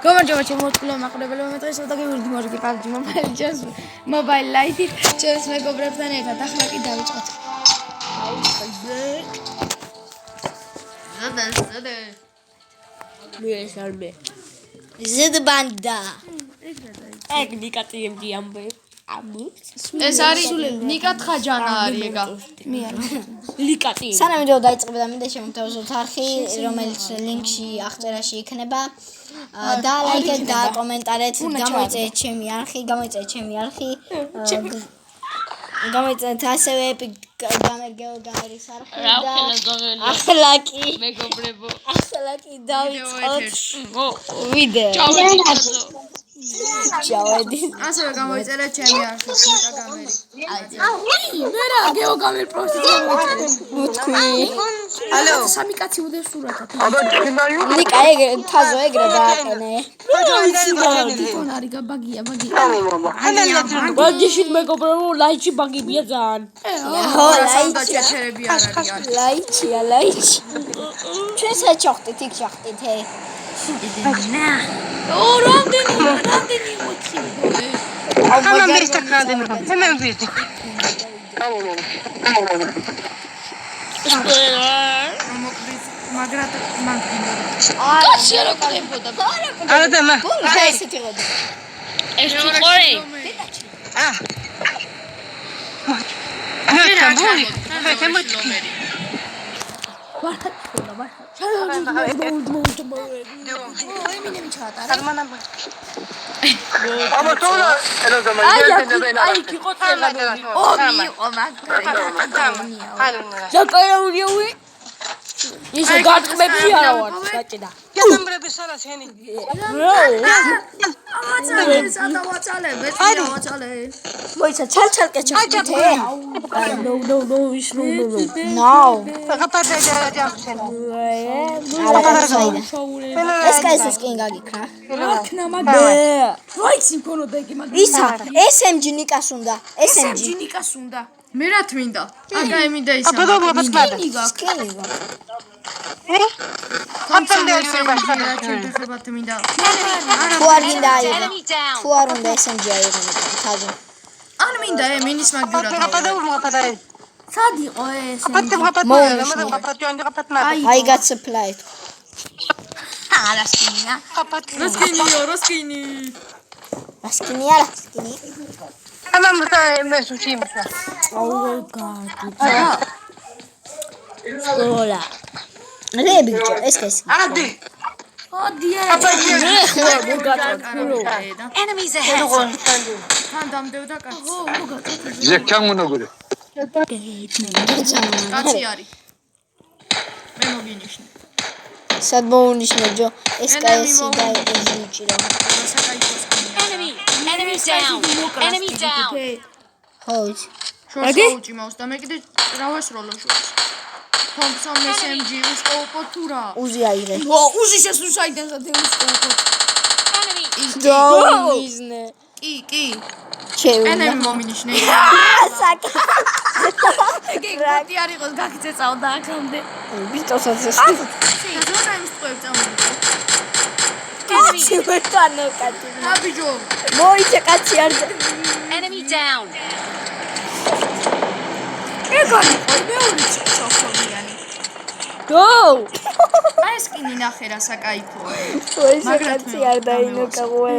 გამარჯობა ჩემოთქვილა მაყურებელი მომეტრეს და გივირდი მორიგი პაბჯი მობაილი ჯოს მობაილ ლაითი ჩემს მეგობრებთან ერთად ახლა კი დავიწყოთ ზედბანდა ეგ ნიკატიემდი ამბე ეს არის ნიკა თხაჯანა არის ეგა მე არ ლიკატი სანამ ვიდეო დაიწყება და მინდა შემოგთავაზოთ არხი რომელიც ლინკში აღწერაში იქნება და ლაიქეთ და კომენტარეთ გამოიწერეთ ჩემი არხი გამოიწერეთ ასევე გამერგეო გამერის არხი და ახლა კი მეგობრებო ახლა კი დავიწყოთ ვიდეო ჩავედი ასევე გამოიწერეთ ჩემი არხი ნიკა გამერი მე რა გეო გამერ პროსტიტი გამოიწერეთ უთქვი ალო სამი კაცი უდევს სურათად ნიკა ეგრე თაზო ეგრე დააყენე თვითონ არის ბაგია ბაგიში მეგობრებო ლაიჩი ბაგებია ძალიან ხო ჩერები არ არის ლაიჩია ჩვენ საჩოხტით იქ ჩახტით რამდენი მოხი Hemen bir dakika dedim. Hemen bir dakika. Tamam. მაგრამ მაგინდა კაცი არა ყებოდა Arada mı? ესეთი ღოდი ეს ჩიყორი Ama sonra en o zaman geldiğinde beni საკაიურიოვი ისე გარტყმებში არა ვარ გაჭდა Gelin buraya bir sana seni. მოიცა ჩალჩალკე ჩახტით no ის no Kapat edeceğim seni. ეს კაისის კი გაგიქრა აქნა მაგრამ როიცი მქონოდა იგი მაგრამ ისა SMG ნიკას უნდა SMG ნიკას უნდა მე რა თმინდა აკა ემინდა ისა სკენი ხება თმინდა თუ არ გინდა აიღო თუ არ უნდა SMG აიღო თაზო ან მინდა მინის მაგივრად Kapat. სად იყო ეს Kapat. I got supply არა სკინია Kapat. როსკინი სკენი არა სკენი Hemen burada mesutuyum. სკოლა რე ბიჭო ეს კაისი Hadi. enemies ahead თან დამდევდა კაცი ზეკამუნო გური კაცი არის მე მოგინიშნე სად მოუნიშნე ჯო ეს კაისი და ეს ბიჭო enemy down ჰოუჩ შორს მაუს და მე კიდე რავას როლო შორს თომსონ SMG უსკოპო თურა უზი აიღე უზი შესუსაიდან საერთოდ უსკოპო დაუიზნე კი ჩემი ენემი მომინიშნე საკა გიგრატი არ იყოს გაგიწეწაო და აქამდე ბიჭოსაც ეს ზონა იმის წვევ წამოვიდა კაცი ვეთანო კაცი აბიჯო მოიჭე კაცი არ enemy down ეგარი მეორე ჩოხონიანი გო აი სკინი ნახე რა საკაიფოა ეს კაცი არ დაინოკა ყوي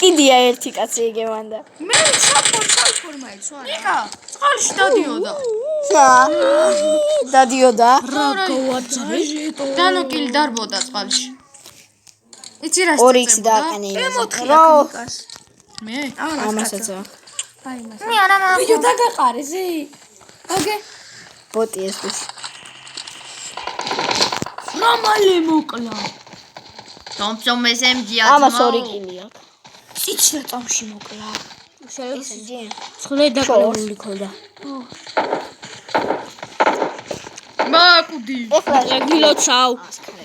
კიდია ერთი კაცი იგევანდა მე საფორმაიცო ნიკა წყალში დადიოდა დადიოდა რა გავაძრე დანოკილი დარბოდა წყალში იცი რა ორიქსი დააყენე ემოთხია ნიკას მე ამასაც მე არა ვიდეო დაგაყარე ზე ოკე ბოტი ეს ის მამალე მოკლა თომსონ SMG ამას ორი კილი აქვს ციცი წამში მოკლა SMG ცხლე დაკარგული ქონდა მაკუდი ეხლა გილოცავ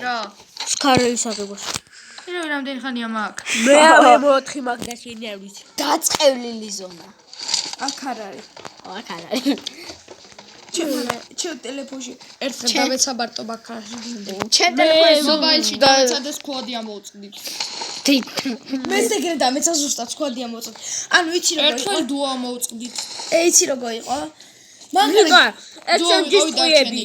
რა სკარელი საგებას რამდენი ხანია მაგ მე 4 მაგდაში ნერვით დაწყევლილი ზონა აქ არ არის აქ არ არის ჩემ ტელეფონში ერთხელ დავეცაბარტო ბაქაში ჩემ ტელეფონში მობაილში დავეცადეს კოდი ამოვწყდით მეც ეგრე დამეცა ზუსტად სკვადია მოწოდ. ანუ იცი როგორ იყო? ერთხელ დუა მოვწყდით. იცი როგორ იყო? ნიკა SMG-ს ყიები.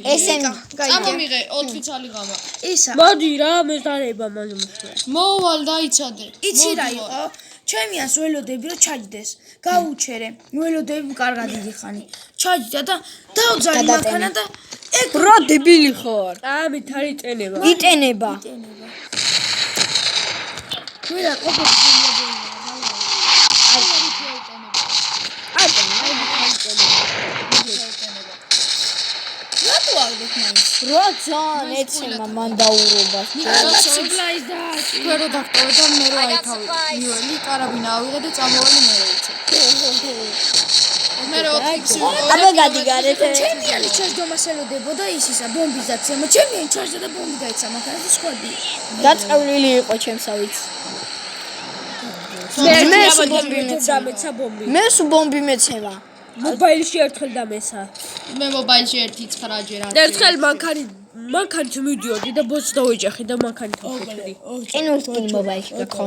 წამომიღე 4 ცალი ღამა. ისა. მოდი რა მე დარება მანდ მოხდა. მოვალ დაიცადე. იცი რა იყო? ჩემი ას ველოდები რომ ჩაჯდეს. გაუჩერე. ველოდები კარგად დიდი ხანი. ჩაჯდა და დაუძალი მანქანა და ეგ რა დებილი ხარ? ამით არის წენება. იტენება. ვერა ყოფილი რატო აღდეთ მაინც? რა ძალიან ეცემა მან დაურობას. სუპლაის და სკვერო დაქტოვე და მე რო აიქავი. მიველი კარაბინა ავიღე და წამოველი მე რო უცე. მე რო 4 აბა გადიგარეთ. ჩემი ალი ჩაჯდომას ელოდებოდა ისისა ბომბიზაცია. ჩემი ალი ჩაჯდა და ბომბი დაეცა მანქანა და სკვადი. დაწყევლილი იყო ჩემსავით. მე სულ ბომბი მეცა ბომბი. მე სულ ბომბი მეცემა. მობაილში ერთხელ დამესა. მე მობაილში 1-9 ჯერ არ. ერთხელ მანქანით მიდიოდი და ბოც დავეჯახი და მანქანით ვხეთდი. ყინულთკინი მობაილში გაქო.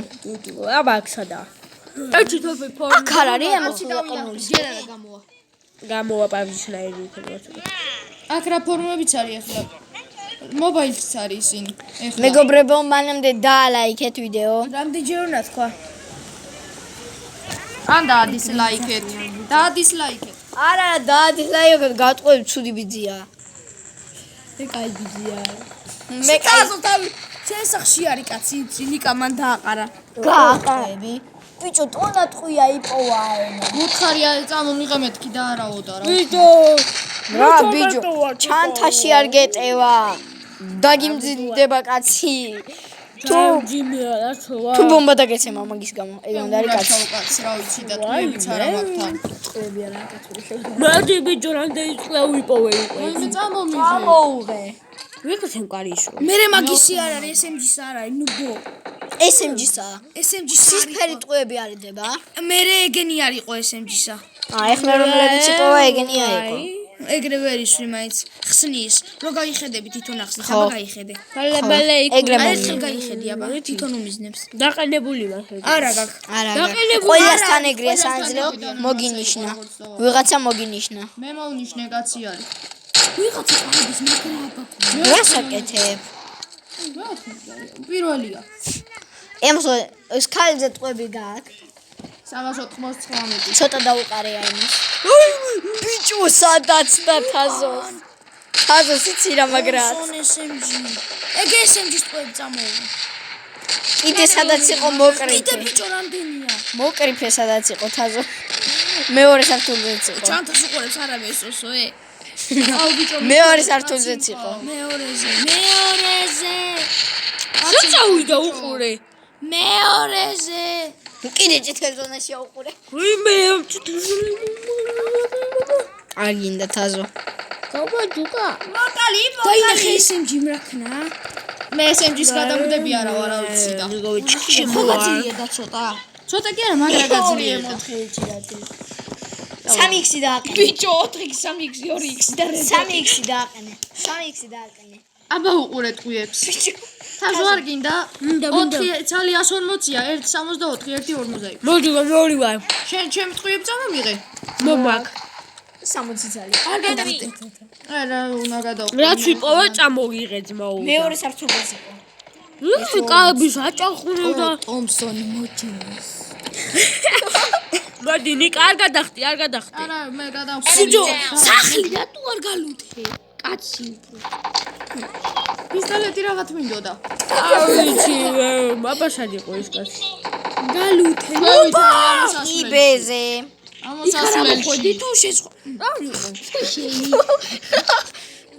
აბა აქ სადაა. ერთი თოფი ფორმა. აქ არ არის ემოცია ყინულის. ჯერ არა გამოვა. გამოვა პავიშნაირი იქნება. აქ რა ფორმებიც არის ახლა? მობაილიც არის ისინი. ეხლა მეგობრებო, მანამდე დაალაიქეთ ვიდეო. რამდენჯერ უნდა თქვა? ან დაადისლაიქეთ. დაადისლაიქეთ. არა, დაადისლაიქეთ, გატყვევი ცუდი ბიძია. ეგ აი ბიზია. მე კაცო თავი შენ სახში არის კაცი, ნიკა მან დააყარა. გააყევი. ბიჭო, ტონა ტყვია იპოვა ენა. მუთხარია წამომიღე მეთქი და არაოდა რა. ბიჭო, რა ბიჭო, ჩანთაში არ გეტევა. დაგიმძიმდება კაცი. თუ ჯიმია რა თქმა თუ ბომბა დაგეცემა მაგის გამო. ეგ უნდა არის კაცი. კაცს რა ვიცი და ტყუებიც არა მაგთან. მოდი ბიჭო რამდენი წლა ვიპოვე იყო. მე წამომიღე. ამოუღე. ვიქცენ კარიშო. მე მაგისი არ არის, SMG-ს არ არის, ნუბო. SMG-სა. SMG-ს სისფერი ტყუები არიდება. მე ეგენი არ იყო SMG-სა. ეხლა რომლებიც იპოვა ეგენია იყო. ეგრე ვერ ისვი მაინც ხსნის. რო გაიხედები თვითონ ახსნის, აბა გაიხედე. ბალე იქ ეგრე აი მე. ერთხელ გაიხედი აბა თვითონ უმიზნებს. დაყენებული მასე. არა გაკ. არა. დაყენებული. ყველასთან ეგრეა საძლეო მოგინიშნა. ვიღაცა მოგინიშნა. მე მოვნიშნე კაცი არის. ვიღაცა ყადის მოკრა აბა. რა საკეთებ? პირველია. ემსო ეს ქალზე ტყვები გააქვს. 399. ცოტა დაუყარეა იმის. ბიჭო, სადაც და თაზო. თაზო სიცირა მაგრად. SMG. ეგ SMG-ს ტყვები წამოუღე. კიდე სადაც იყო კიდე მოკრიფე. ბიჭო რამდენია? მოკრიფე სადაც იყო თაზო. მეორე სართულზეც იყო. ჩანთას უყურებს არა მესოსო ე. მეორე სართულზეც იყო. მეორეზე. რა წავიდა უყურე. მეორეზე. კიდე ჭითელ ზონაში აუყურე. ვიმე არ გინდა თაზო. გავაჯუკა. დაინახე SMG მრაქნა. მე SMG-ს გადამუდები არა ვარ აუცი და. ხოთია და ცოტა. ცოტა კი არა, მაგრა გაძლიერდა. 3x დააყენე. ბიჭო 4x 3x 2x და 3x დააყენე. 3x დააყენე. აბა უყურე ტყუებს. ბიჭო. თაზო არ გინდა? 4 ცალი 140-ია, 1.64, 1.40. მოდი ვარ. შენ ჩემი ტყუებს წამომიღე. მომაკ. 60 წელი. არ გადახდე. არა, უნდა გადავყო. რაც ვიპოვე წამოვიღე ძმაო. მეორე სართულზეც იყო. ის კაბის აჭახუნე და ტომსონი მოჩინოს. მოდი ნიკა არ გადახტი. არა, მე გადავყო. ბიჭო, სახლი რატო არ გალუტე? კაცი. პისტოლეტი რაღაც მინდოდა. ავიცი, აბაშად იყო ეს კაცი. გალუტე. იბეზე. ამოსასვლელში. თუ შეცხო.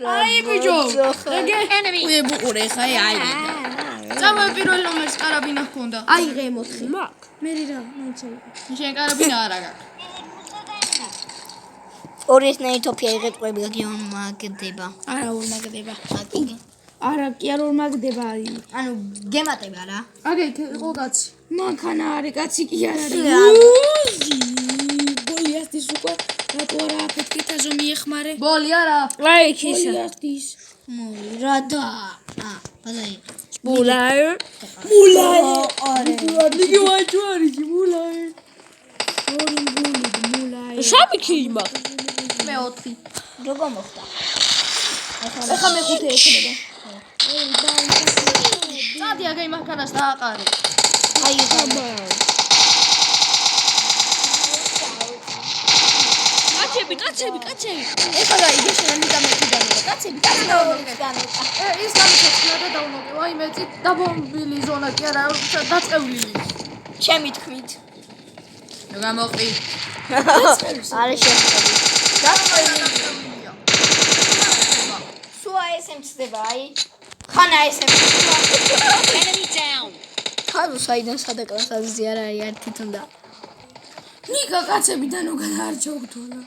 აი ბიჭო. უე ბუყურე ხა აი. წამო პირველ ნომერს კარაბინა ჰქონდა. აიღე 4. მაკ. მე რა მოიცავ. შენ კარაბინა არა გაქვს. ორი ნეიტოფია იღეთყვები გიომაგდება. არა ურ მაგდება. აკიგე. არა კი არ ურ მაგდება არის. ანუ გემატება რა. აგე იყო კაცი. მანქანა არის კაცი კი არ არის. ბოლიასტის უკვე რატო არა აფეთქე თაზო მიეხმარე. ბოლი არა. აი იქ ისა. ბოლიასტის. რა და ბაზარი. მულაი არე იგი ვაჭვარიში მულაი შამი ქიმა მე 4. როგორ მოხდა ეხლა მე 5 ექნება. წადი აგე მანქანას დააყარე. აი კაცები ეხლა გაიგე შენი გამეკიდანება. კაცები ის გამიწელა და დაუნოკე. აი მე წი დაბომბილი ზონა კი არა დაწყევლილი. ჩემი თქმით ნუ გამოყი. არე შეხვდები დაწყევლილია. სუა ესემ ცდება აი ხანა ესემ ცდება ხანუ საიდან სადაკლებსაზი არა არის თვითონ და ნიკა კაცებიდან უკან არ ჩაუგდონა.